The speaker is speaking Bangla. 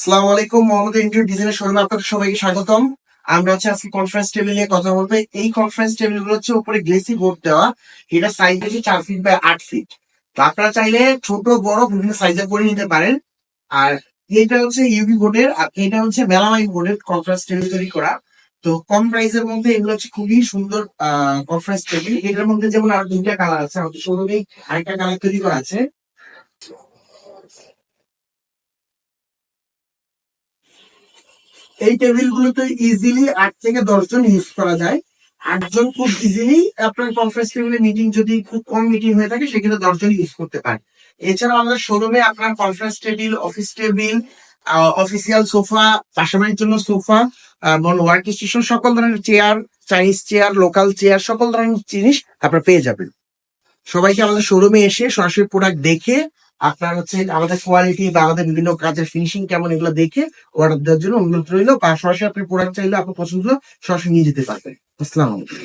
আসসালামু আলাইকুম। মোহাম্মদ ইন্টেরিয়র ডিজাইনের শোরুমে আপনাদের সবাইকে স্বাগতম। আমরা আজকে কনফারেন্স টেবিল নিয়ে কথা বলবো। এই কনফারেন্স টেবিল গুলো হচ্ছে উপরে গ্লেসি বোর্ড দেওয়া। এটা সাইজ হচ্ছে 4 ফিট বাই 8 ফিট। তো আপনারা চাইলে ছোট বড় বিভিন্ন সাইজের করে নিতে পারেন। আর এটা হচ্ছে ইউভি বোর্ডের, আর এটা হচ্ছে মেলামাইন বোর্ডের কনফারেন্স টেবিল তৈরি করা। তো কম প্রাইসের মধ্যে এগুলো হচ্ছে খুবই সুন্দর কনফারেন্স টেবিল। এটার মধ্যে যেমন আরো 2টা কালার আছে, আমাদের শোরুমে আরেকটা কালার তৈরি করা আছে। এই টেবিল গুলোতে ইজিলি 8 থেকে 10 জন ইউজ করা যায়। 8 জন খুব ইজিলি আপনার কনফারেন্স টেবিলে মিটিং যদি খুব কম মিটিং হয়ে থাকে সেক্ষেত্রে 10 জন ইউজ করতে পারেন। এছাড়াও আমাদের শোরুমে আপনার conference table, office table, official sofa, বাসাবাড়ির জন্য সোফা, ওয়ার্ক স্টেশন, সকল ধরনের chair, Chinese chair, local chair, সকল ধরনের জিনিস আপনারা পেয়ে যাবেন। সবাইকে আমাদের শোরুমে এসে সরাসরি প্রোডাক্ট দেখে আপনার হচ্ছে আমাদের কোয়ালিটি বা আমাদের বিভিন্ন কাজের ফিনিশিং কেমন এগুলো দেখে অর্ডার দেওয়ার জন্য অনুরোধ রইল, বা সরাসরি আপনি প্রোডাক্ট চাইলে আপনার পছন্দ হলো সরাসরি নিয়ে যেতে পারবেন। আসসালামু আলাইকুম।